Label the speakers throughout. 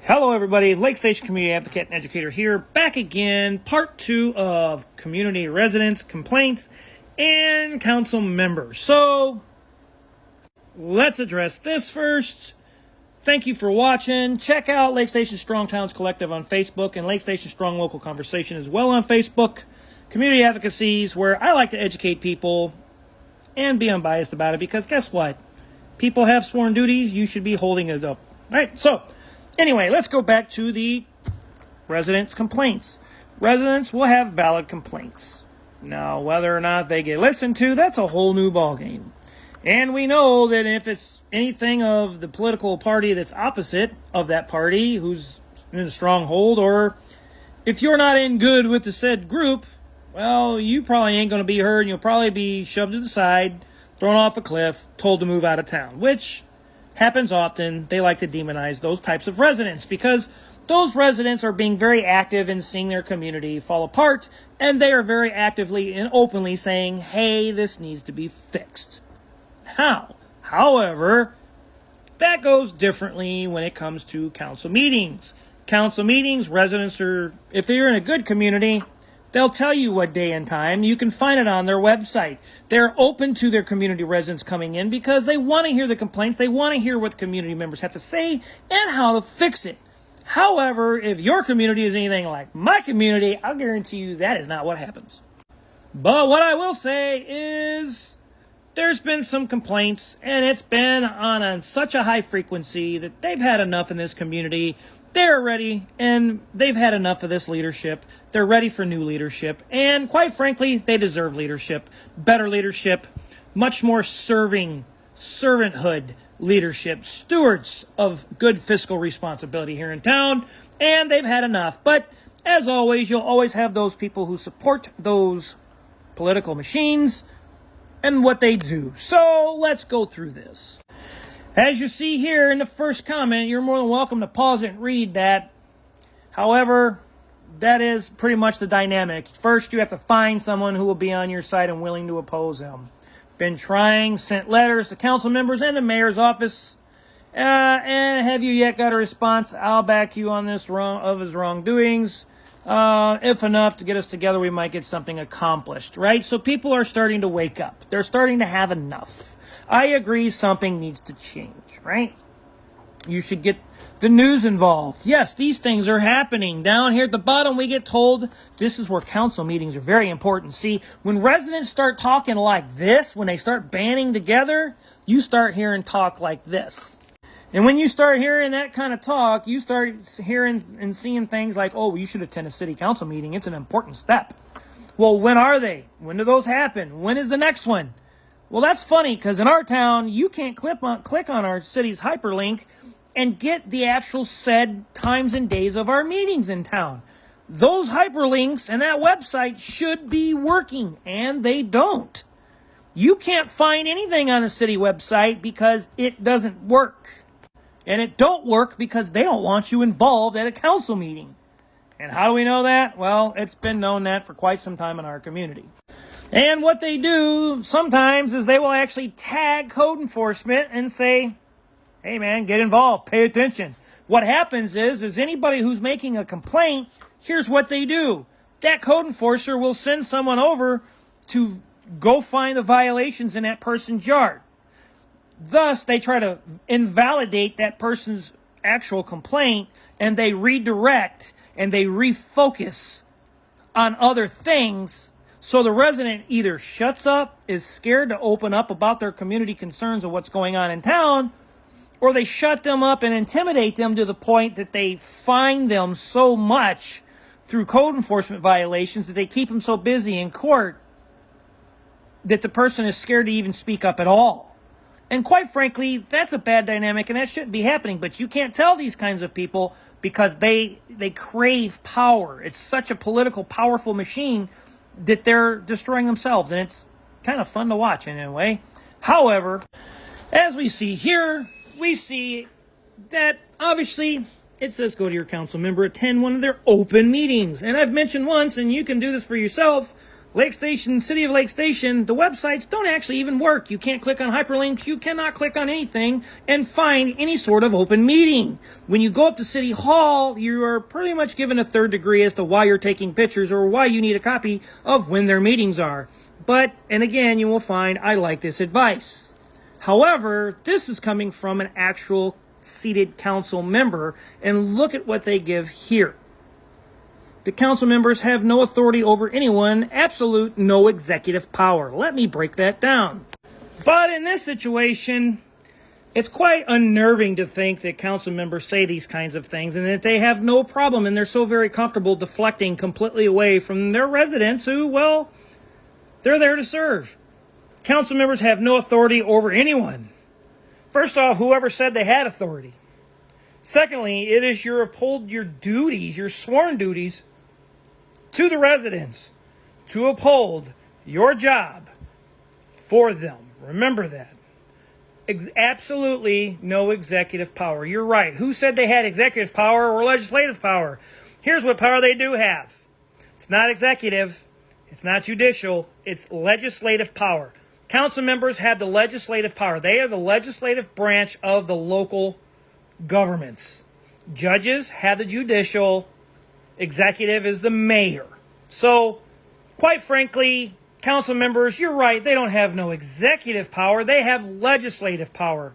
Speaker 1: Hello everybody, Lake Station Community Advocate and Educator here, back again, part 2 of community residents, complaints, and council members. So, let's address this first. Thank you for watching. Check out Lake Station Strong Towns Collective on Facebook and Lake Station Strong Local Conversation as well on Facebook. Community advocacies where I like to educate people and be unbiased about it because guess what? People have sworn duties, you should be holding it up. Alright, so anyway, let's go back to the residents' complaints. Residents will have valid complaints. Now, whether or not they get listened to, that's a whole new ballgame. And we know that if it's anything of the political party that's opposite of that party, who's in a stronghold, or if you're not in good with the said group, well, you probably ain't going to be heard, and you'll probably be shoved to the side, thrown off a cliff, told to move out of town, which happens often. They like to demonize those types of residents because those residents are being very active in seeing their community fall apart, and they are very actively and openly saying, hey, this needs to be fixed. However, that goes differently when it comes to council meetings. Council meetings, residents are, if you're in a good community, they'll tell you what day and time. You can find it on their website. They're open to their community residents coming in because they want to hear the complaints. They want to hear what the community members have to say and how to fix it. However, if your community is anything like my community, I'll guarantee you that is not what happens. But what I will say is there's been some complaints, and it's been on such a high frequency that they've had enough in this community. They're ready, and they've had enough of this leadership. They're ready for new leadership, and quite frankly, they deserve leadership, better leadership, much more servanthood leadership, stewards of good fiscal responsibility here in town, and they've had enough. But as always, you'll always have those people who support those political machines and what they do. So let's go through this. As you see here in the first comment, you're more than welcome to pause it and read that. However, that is pretty much the dynamic. First, you have to find someone who will be on your side and willing to oppose them. Been trying, sent letters to council members and the mayor's office. And have you yet got a response? I'll back you on this of his wrongdoings. If enough to get us together, we might get something accomplished, right? So people are starting to wake up. They're starting to have enough. I agree something needs to change, right? You should get the news involved. Yes, these things are happening. Down here at the bottom, we get told this is where council meetings are very important. See, when residents start talking like this, when they start banding together, you start hearing talk like this. And when you start hearing that kind of talk, you start hearing and seeing things like, oh, you should attend a city council meeting. It's an important step. Well, when are they? When do those happen? When is the next one? Well, that's funny because in our town, you can't click on our city's hyperlink and get the actual said times and days of our meetings in town. Those hyperlinks and that website should be working, and they don't. You can't find anything on a city website because it doesn't work. And it don't work because they don't want you involved at a council meeting. And how do we know that? Well, it's been known that for quite some time in our community. And what they do sometimes is they will actually tag code enforcement and say, hey man, get involved, pay attention. What happens is anybody who's making a complaint, here's what they do. That code enforcer will send someone over to go find the violations in that person's yard. Thus, they try to invalidate that person's actual complaint, and they redirect and they refocus on other things. So the resident either shuts up, is scared to open up about their community concerns of what's going on in town, or they shut them up and intimidate them to the point that they fine them so much through code enforcement violations that they keep them so busy in court that the person is scared to even speak up at all. And quite frankly, that's a bad dynamic, and that shouldn't be happening. But you can't tell these kinds of people because they crave power. It's such a political, powerful machine that they're destroying themselves, and it's kind of fun to watch in a way. However, as we see here, we see that obviously it says go to your council member, attend one of their open meetings. And I've mentioned once, and you can do this for yourself, Lake Station, City of Lake Station, the websites don't actually even work. You can't click on hyperlinks. You cannot click on anything and find any sort of open meeting. When you go up to City Hall, you are pretty much given a third degree as to why you're taking pictures or why you need a copy of when their meetings are. But, and again, you will find I like this advice. However, this is coming from an actual seated council member, and look at what they give here. The council members have no authority over anyone, absolute no executive power. Let me break that down. But in this situation, it's quite unnerving to think that council members say these kinds of things and that they have no problem and they're so very comfortable deflecting completely away from their residents who, well, they're there to serve. Council members have no authority over anyone. First off, whoever said they had authority. Secondly, it is your duties, your sworn duties, to the residents to uphold your job for them. Remember that. Absolutely no executive power. You're right. Who said they had executive power or legislative power? Here's what power they do have. It's not executive. It's not judicial. It's legislative power. Council members have the legislative power. They are the legislative branch of the local governments. Judges have the judicial. Executive is the mayor. So, quite frankly, council members, you're right, they don't have no executive power, they have legislative power.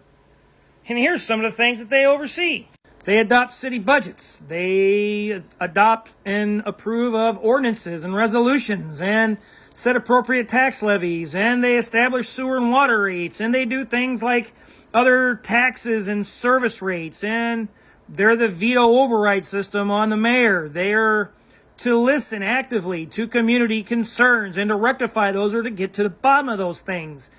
Speaker 1: And here's some of the things that they oversee. They adopt city budgets. They adopt and approve of ordinances and resolutions and set appropriate tax levies, and they establish sewer and water rates, and they do things like other taxes and service rates, and they're the veto override system on the mayor. They're to listen actively to community concerns and to rectify those or to get to the bottom of those things.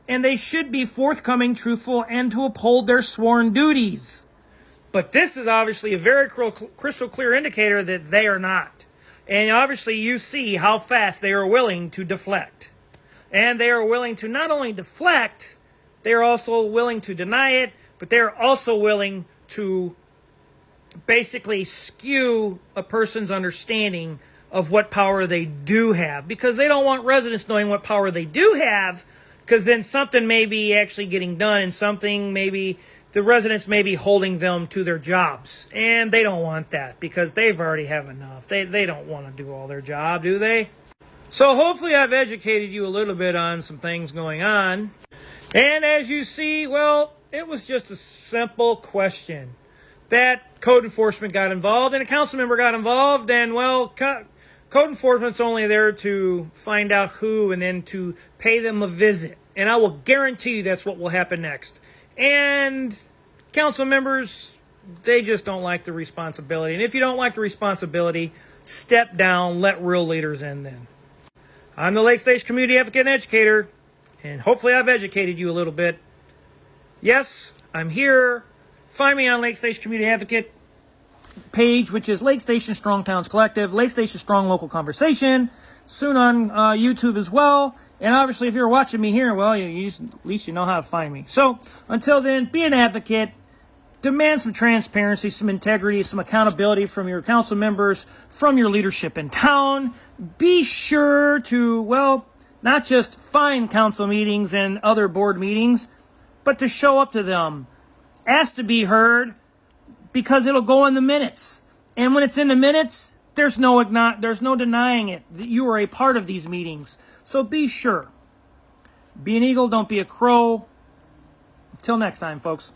Speaker 1: And they should be forthcoming, truthful, and to uphold their sworn duties. But this is obviously a very crystal clear indicator that they are not. And obviously you see how fast they are willing to deflect. And they are willing to not only deflect, they are also willing to deny it, but they are also willing to basically skew a person's understanding of what power they do have, because they don't want residents knowing what power they do have, because then something may be actually getting done and something maybe the residents may be holding them to their jobs, and they don't want that because they've already have enough. They don't want to do all their job, do they? So hopefully I've educated you a little bit on some things going on. And as you see, well, it was just a simple question. That code enforcement got involved and a council member got involved, and well, code enforcement's only there to find out who and then to pay them a visit. And I will guarantee you that's what will happen next. And council members, they just don't like the responsibility. And if you don't like the responsibility, step down, let real leaders in then. I'm the Lake Station Community Advocate and Educator, and hopefully I've educated you a little bit. Yes, I'm here. Find me on Lake Station Community Advocate page, which is Lake Station Strong Towns Collective, Lake Station Strong Local Conversation, soon on YouTube as well. And obviously, if you're watching me here, well, at least you know how to find me. So, until then, be an advocate. Demand some transparency, some integrity, some accountability from your council members, from your leadership in town. Be sure to, well, not just find council meetings and other board meetings, but to show up to them. Ask to be heard, because it'll go in the minutes. And when it's in the minutes, there's no denying it, that you are a part of these meetings. So be sure. Be an eagle, don't be a crow. Until next time, folks.